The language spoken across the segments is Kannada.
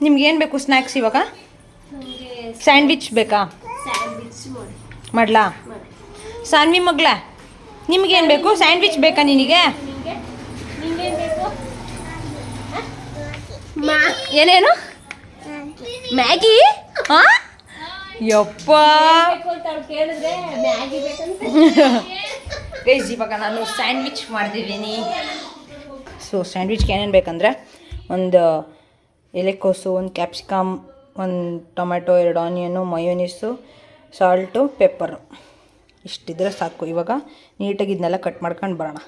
ನಿಮ್ಗೇನು ಬೇಕು ಸ್ನ್ಯಾಕ್ಸ್ ಇವಾಗ? ಸ್ಯಾಂಡ್ವಿಚ್ ಬೇಕಾ? ಮಾಡ್ಲಾ? ಸಾನ್ವಿ ಮಗ್ಲ ನಿಮಗೇನು ಬೇಕು? ಸ್ಯಾಂಡ್ವಿಚ್ ಬೇಕಾ ನಿನಗೆ? ಏನೇನು? ಮ್ಯಾಗಿ? ಹಾಂ ಯಪ್ಪ ಗೈಸ್ ಇವಾಗ ನಾನು ಸ್ಯಾಂಡ್ವಿಚ್ ಮಾಡ್ತಿದ್ದೀನಿ. ಸೊ ಸ್ಯಾಂಡ್ವಿಚ್ಗೆ ಏನೇನು ಬೇಕಂದರೆ ಒಂದು ಎಲೆಕೋಸು, ಒಂದು ಕ್ಯಾಪ್ಸಿಕಮ್, ಒಂದು ಟೊಮೆಟೊ, 2 ಆನಿಯನ್ನು, ಮಯೋನೀಸು, ಸಾಲ್ಟು, ಪೆಪ್ಪರು ಇಷ್ಟಿದ್ರೆ ಸಾಕು. ಇವಾಗ ನೀಟಾಗಿ ಇದನ್ನೆಲ್ಲ ಕಟ್ ಮಾಡ್ಕೊಂಡು ಬರೋಣ.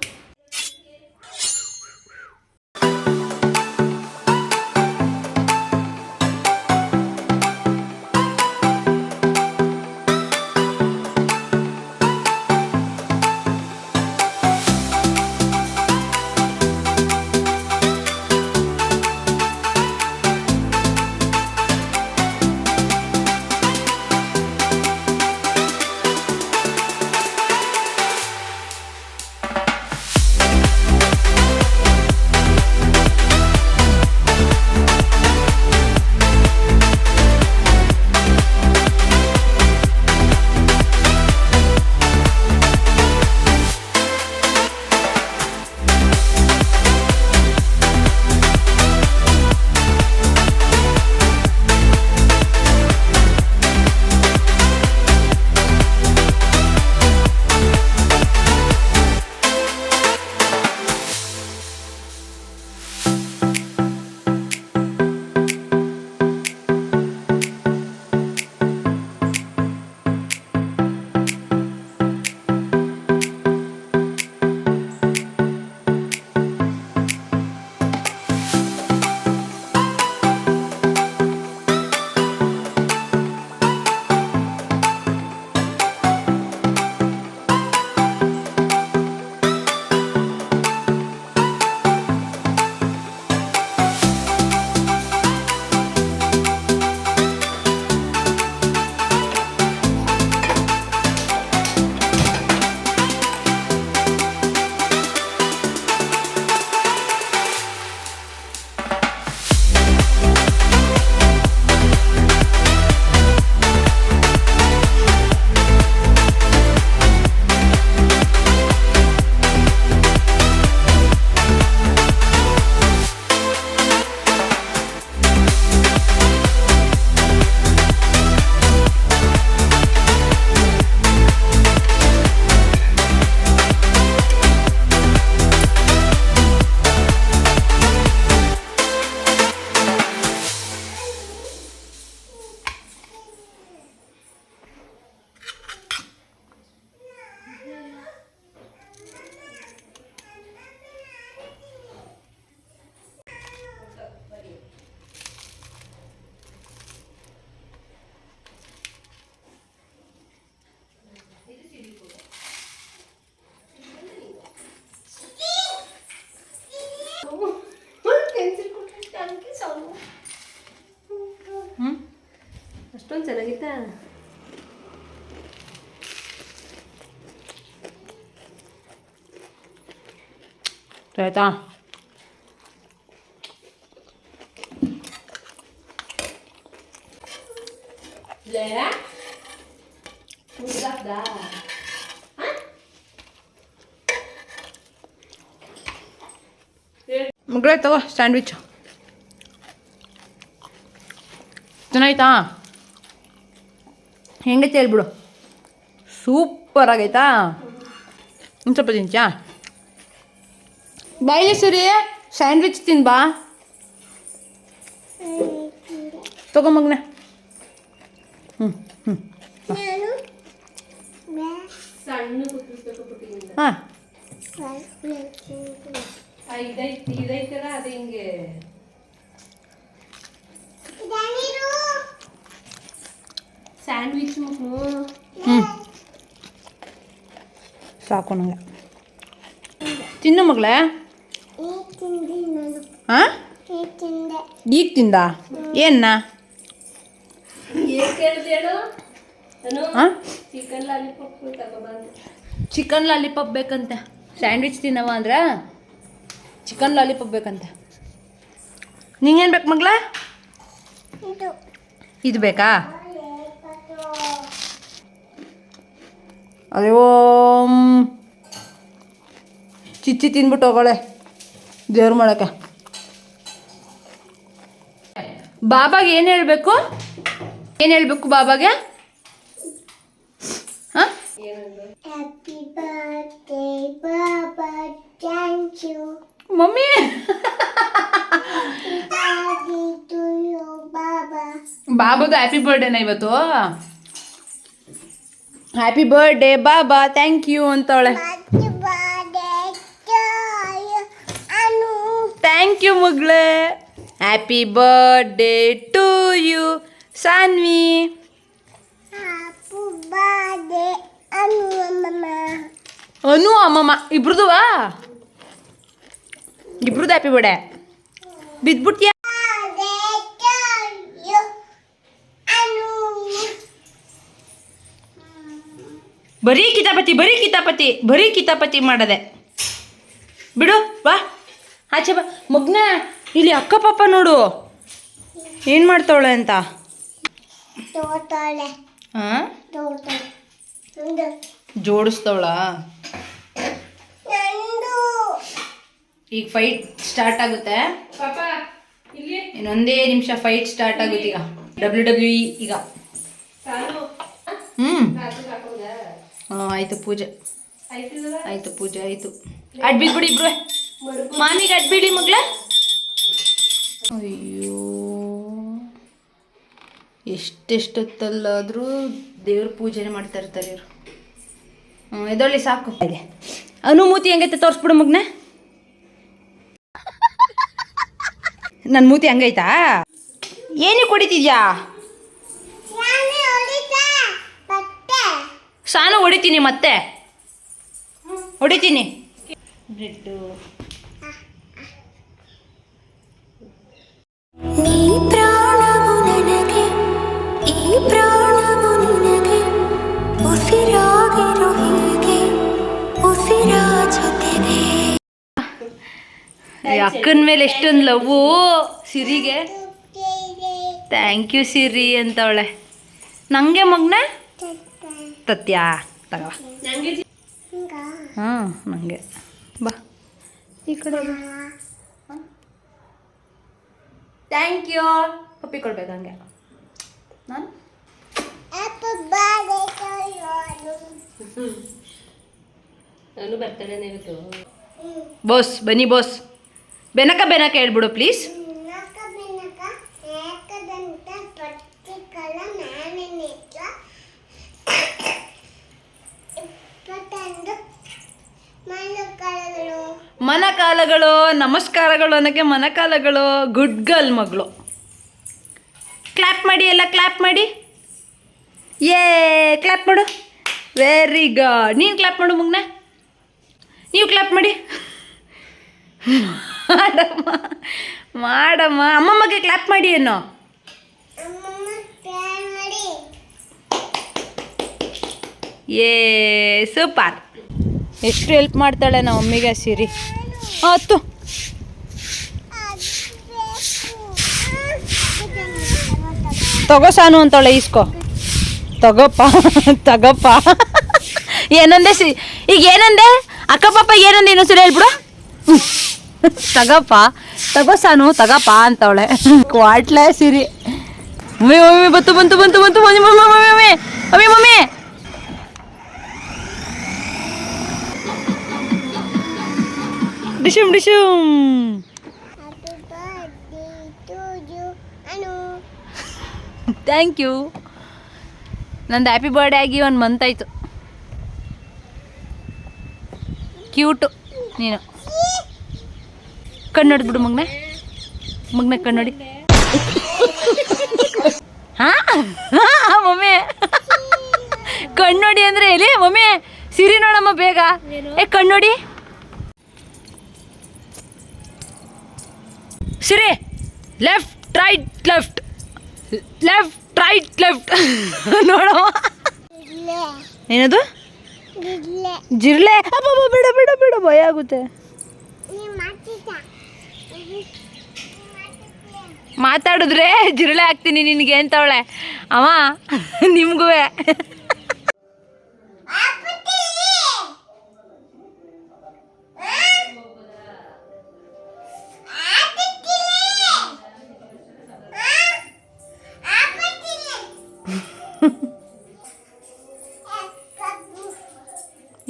ಅಷ್ಟೊಂದು ಚೆನ್ನಾಗಿತ್ತಾ? ಆಯ್ತಾ? ಮಗಳೇ ತಗೋ ಸ್ಯಾಂಡ್ವಿಚ್. ಚೆನ್ನಾಯ್ತಾ? ಹೆಂಗೈತೆ ಹೇಳ್ಬಿಡು. ಸೂಪರ್ ಆಗೈತಾ? ಒಂದು ಸ್ವಲ್ಪ ತಿಂಚಾ? ಬಾಯಿಲೆ ಸರಿ ಸ್ಯಾಂಡ್ವಿಚ್ ತಿನ್ಬಾ. ತಗೋ ಮಗನೆ. ಹಾಂ ಇದೈತಲ್ಲ ಅದು ಹಿಂಗೆ ಸ್ಯಾಂಡ್ವಿಚ್ ಸಾಕು ನನಗೆ. ತಿನ್ನು ಮಗಳೇ. ಹಾಂ ಈಗ ತಿಂದ ಏನ್ನ? ಹಾಂ ಚಿಕನ್ ಲಾಲಿಪಾಪ್ ಬೇಕಂತೆ. ಸ್ಯಾಂಡ್ವಿಚ್ ತಿನ್ನವ ಅಂದ್ರೆ ಚಿಕನ್ ಲಾಲಿಪಾಪ್ ಬೇಕಂತೆ. ನಿಂಗೇನು ಬೇಕು ಮಗಳ? ಇದು ಬೇಕಾ? ಅಯ್ಯೋ ಚಿಚ್ಚಿ ತಿಂದ್ಬಿಟ್ಟು ಹೋಗೋಳೆ ದೇವ್ರ ಮಾಡಕ್ಕೆ. ಬಾಬಾಗೆ ಏನು ಹೇಳಬೇಕು? ಏನು ಹೇಳಬೇಕು ಬಾಬಾಗೆ? ಹಾಂ, Happy birthday, Baba. Thank you. Mummy Happy to you, Baba. ಬಾಬಾದು ಹ್ಯಾಪಿ ಬರ್ಡೇನ ಇವತ್ತು? Happy birthday Baba, thank you ಅಂತವಳೆ. Happy birthday to you, Anu. Thank you ಮಗಳೇ. Happy birthday to you Sanvi. Happy birthday, Anu, Mama. Anu ಅಮ್ಮಮ್ಮ ಇಬ್ರದುವಾ? ಇಬ್ರದ್ದು ಹ್ಯಾಪಿ ಬರ್ಡೇ. ಬಿದ್ಬಿಟ್ಯಾ? Birthday to you, Anu. ಬರೀ ಕಿತಾಪತಿ ಮಾಡದೆ ಬಿಡು. ಬಾ ಆಚೆ ಬಾ ಮಗ್ನ. ಇಲ್ಲಿ ಅಕ್ಕ ಪಾಪ ನೋಡು ಏನು ಮಾಡ್ತಾವಳೆ ಅಂತ. Totally. ಹಾಂ, Totally. ಜೋಡಿಸ್ತವಳ. Nandu. ಈಗ ಫೈಟ್ ಸ್ಟಾರ್ಟ್ ಆಗುತ್ತೆ. ಪಾಪ ಇಲ್ಲಿ ಇನ್ನೊಂದೇ ನಿಮಿಷ ಫೈಟ್ ಸ್ಟಾರ್ಟ್ ಆಗುತ್ತೆ. ಈಗ WWE ಈಗ. ಸಾಲು ರಾತ್ರಿ ಹಾಕೋದಾ? ಆಯಿತು ಪೂಜೆ ಆಯ್ತಿದಲ್ಲ ಆಯಿತು ಪೂಜೆ ಆಯಿತು. ಅಡ್ಬಿಡ್ಬಿಡಿ ಇಬ್ರು. ಮಾನಿಗೆ ಅಡ್ಬಿಡಿ ಮಗ್ಳ. ಅಯ್ಯೋ ಎಷ್ಟೆಷ್ಟೊತ್ತಲ್ಲಾದರೂ ದೇವ್ರ ಪೂಜೆನೇ ಮಾಡ್ತಾ ಇರ್ತಾರೆ ಇವರು. ಎದೊಳ್ಳಿ ಸಾಕು. ಇದೆ ಅನುಮೂತಿ ಹೆಂಗೈತೆ ತೋರಿಸ್ಬಿಡು ಮಗ್ನ. ನನ್ನ ಮೂತಿ ಹಂಗೈತಾ? ಏನಕ್ಕೆ ಹೊಡಿತಿದ್ಯಾ? Nani odita. Patte. ಸಾನು ಹೊಡಿತೀನಿ, ಮತ್ತೆ ಹೊಡಿತೀನಿ. ಬ್ರೆಡ್ಡು ನೀ ಪ್ರಾಣವು ನನಗೆ, ಈ ಪ್ರಾಣವು ನಿನಗೆ, ಉಸಿರಾಗಿರು ಹೀಗೆ, ಉಸಿರಾ ಜೊತೆಗೆ. ಅಕ್ಕನ ಮೇಲೆ ಎಷ್ಟೊಂದು ಲವ್ವು ಸಿರಿಗೆ. Tete. ಥ್ಯಾಂಕ್ ಯು ಸಿರಿ ಅಂತವಳೆ. ನನಗೆ ಮಗ್ನ ತತ್ಯಾ ತಗೋ. ನಂಗೆ Nga. ಹಾಂ ನನಗೆ ಬಾ ಈ ಕಡೆ. Thank you. ಪಪ್ಪಿ ಕೊಡ್ಬೇಕು ಹಂಗೆ. ನಾನು Happy birthday to you, Anu. ನಾನು ಬರ್ತಡೇನೆ ಇವತ್ತು. ಬಾಸ್ ಬನ್ನಿ ಬಾಸ್. ಬೆನಕ ಹೇಳ್ಬಿಡು please. Naka benaka. Ekadanta patikala naninitla. Ippattandu ಮನಕಾಲಗಳು. ಮನಕಾಲಗಳು, ನಮಸ್ಕಾರಗಳು ಅನ್ನೋಕ್ಕೆ ಮನಕಾಲಗಳು. ಗುಡ್ ಗರ್ಲ್ ಮಗಳು. ಕ್ಲ್ಯಾಪ್ ಮಾಡಿ, ಎಲ್ಲ ಕ್ಲ್ಯಾಪ್ ಮಾಡಿ. ಕ್ಲ್ಯಾಪ್ ಮಾಡು. Very good. ನೀನು ಕ್ಲ್ಯಾಪ್ ಮಾಡು ಮಗ್ನ. ನೀವು ಕ್ಲ್ಯಾಪ್ ಮಾಡಿ. ಮಾಡಮ್ಮ ಅಮ್ಮಮ್ಮಗೆ ಕ್ಲ್ಯಾಪ್ ಮಾಡಿ. ಏನೋ ಅಮ್ಮಮ್ಮ ಪ್ಯಾನ್ ಮಾಡಿ. ಸೂಪರ್. ಎಷ್ಟು ಹೆಲ್ಪ್ ಮಾಡ್ತಾಳೆ ನಮ್ಮ ಮಮ್ಮಿಗೆ ಸಿರಿ. ಹತ್ತು ತಗೋ ಸಾನು ಅಂತವಳೆ. ಇಸ್ಕೋ ತಗೋಪ್ಪ. ಏನಂದೆ ಈಗ ಏನಂದೆ? ಅಕ್ಕ ಪಾಪ ಏನಂದೆ? ಇನ್ನೊಂದ್ಸರಿ ಹೇಳ್ಬಿಡು. ತಗೋ ಸಾನು ತಗಪ್ಪ ಅಂತವಳೆ. ಕ್ವಾಟ್ಲೆ ಸಿರಿ. ಮಮ್ಮಿ ಬಂತು ಮಮ್ಮಿ. ಡಿಶುಮ್ Happy birthday to you, Anu. Thank you. ನಂದು ಹ್ಯಾಪಿ ಬರ್ಡೇ ಆಗಿ 1 ಮಂತ್ ಆಯಿತು. ಕ್ಯೂಟು ನೀನು. ಕಣ್ಣು ನೋಡಿದ್ಬಿಡು ಮಗ್ನ ಕಣ್ಣು ನೋಡಿ. ಹಾಂ ಮಮ್ಮಿ ಕಣ್ಣು ನೋಡಿ ಅಂದರೆ ಎಲ್ಲಿ ಮಮ್ಮಿ? ಸಿರಿ ನೋಡಮ್ಮ ಬೇಗ. ಕಣ್ಣು ನೋಡಿ ಸಿರಿ. ಲೆಫ್ಟ್ ರೈಟ್ ನೋಡಮ್ಮ. Dille. ಏನದು? Dille. ಜಿರ್ಲೆ. ಅಬ್ಬ ಬಿಡ ಭಯ ಆಗುತ್ತೆ. ನೀ ಮಾಡ್ತಿದ್ದ. ಮಾತಾಡಿದ್ರೆ ಜಿರಳೆ ಹಾಕ್ತೀನಿ ನಿನಗೆ ಅಂತವಳೆ ಅವ ನಿಮ್ಗೂ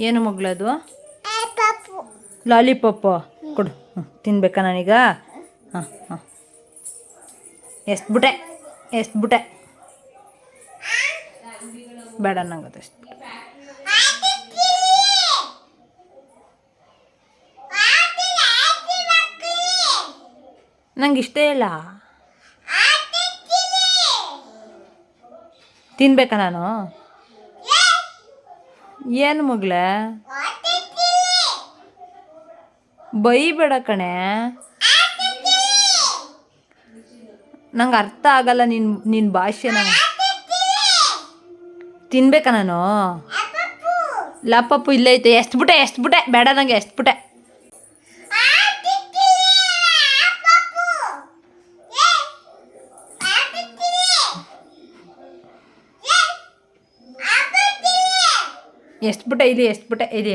ಏನು ಮಗಳದು ಲಾಲಿಪಾಪ್ ಕೊಡು ತಿನ್ಬೇಕಾ ನಾನೀಗ ಹಾಂ ಹಾಂ ಎಸ್ಬಿಟ್ಟೆ ಬೇಡ ನಂಗದು ಎಷ್ಟು ನಂಗೆ ಇಷ್ಟ ಇಲ್ಲ ತಿನ್ಬೇಕಾ ನಾನು ಏನು ಮಗಳೇ ಬೈಬೇಡ ಕಣೆ ನಂಗೆ ಅರ್ಥ ಆಗಲ್ಲ ನಿನ್ನ ಭಾಷೆ ನಂಗೆ ತಿನ್ಬೇಕಾ ನಾನು ಲಪ್ಪಪ್ಪು ಇಲ್ಲೇ ಐತೆ ಎಸ್ಬಿಟ್ಟೆ ಬೇಡ ನಂಗೆ ಎಸ್ಬಿಟ್ಟೆ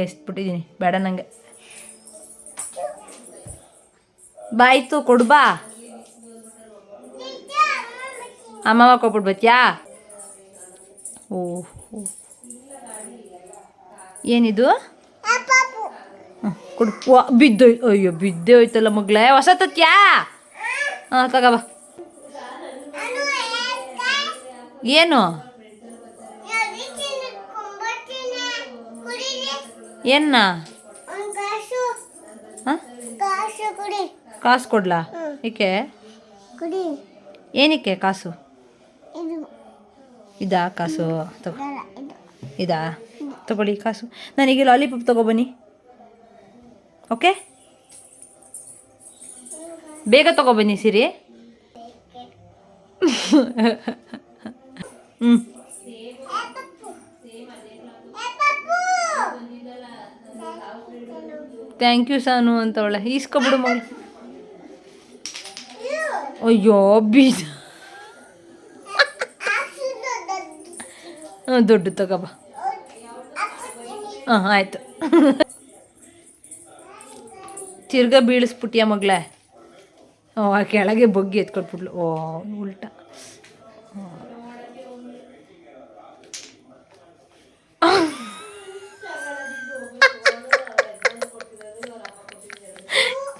ಎಸ್ಬಿಟ್ಟಿದ್ದೀನಿ ಬೇಡ ನಂಗೆ ಬಾಯ್ತು ಕೊಡು ಬಾ ಅಮ್ಮವ ಕೊಟ್ಬಿಟ್ಟು ಬತ್ಯಾ ಓಹ್ ಏನಿದು ಕೊಡು ಅಯ್ಯೋ ಬಿದ್ದೆ ಹೋಯ್ತಲ್ಲ ಮಗಳೇ ಹೊಸ ತತ್ಯಾ ಹಾಂ ತಗೋಬ ಏನು ಏನ ಕಾಸು ಕೊಡ್ಲಾ ಏಕೆ ಏನಕ್ಕೆ ಕಾಸು ಇದಾ ಕಾಸು ತಗೋ ಇದಾ ತಗೊಳ್ಳಿ ಕಾಸು ನನಗೆ ಲಾಲಿಪಾಪ್ ತಗೊಬನ್ನಿ ಓಕೆ ಬೇಗ ತಗೊಬನ್ನಿ ಸಿರಿ ಹ್ಞೂ ಥ್ಯಾಂಕ್ ಯು ಸಾನು ಅಂತವಳೆ ಈಸ್ಕೊಬಿಡು ಮಗಳು ಅಯ್ಯೋ ಬೀಜ ದೊಡ್ಡ ತಗೋಬ ಹಾಂ ಆಯಿತು ತಿರ್ಗಾ ಬೀಳಿಸ್ಬಿಟ್ಟಿಯ ಮಗಳೇ ಆ ಕೆಳಗೆ ಬಗ್ಗಿ ಎತ್ಕೊಟ್ಬಿಟ್ಲು ಓ ಉಲ್ಟಾ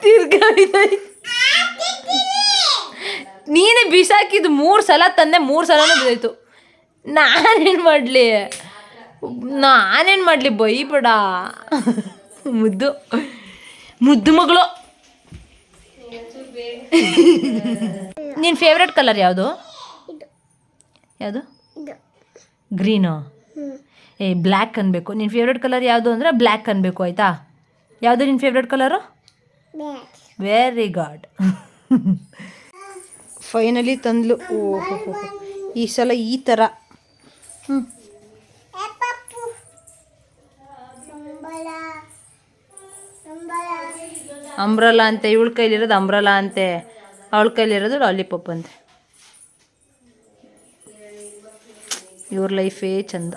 ತಿರ್ಗಾ ನೀನೇ ಬಿಸಾಕಿದ್ದು 3 ಸಲ ತಂದೆ 3 ಸಲನೂ ಬಿದ್ದಾಯ್ತು ನಾನೇನು ಮಾಡಲಿ ಬೈಬೇಡ ಮುದ್ದು ಮಗಳು ನಿನ್ನ ಫೇವ್ರೆಟ್ ಕಲರ್ ಯಾವುದು ಗ್ರೀನು ಬ್ಲ್ಯಾಕ್ ಅನ್ಬೇಕು ನಿನ್ನ ಫೇವ್ರೆಟ್ ಕಲರ್ ಯಾವುದು ಅಂದರೆ ಬ್ಲ್ಯಾಕ್ ಅನ್ಬೇಕು ಆಯಿತಾ ಯಾವುದು ನಿನ್ನ favourite colour very good finally ತಂದ್ಲು ಓಹೋ ಈ ಸಲ ಈ ಥರ ಅಂಬ್ರಲಾ ಅಂತೆ ಇವಳ ಕೈಲಿರೋದು ಅಂಬ್ರಲಾ ಅಂತೆ ಅವಳ ಕೈಲಿರೋದು ಲಾಲಿಪಾಪ್ ಅಂತೆ ಇವ್ರ ಲೈಫೇ ಚಂದ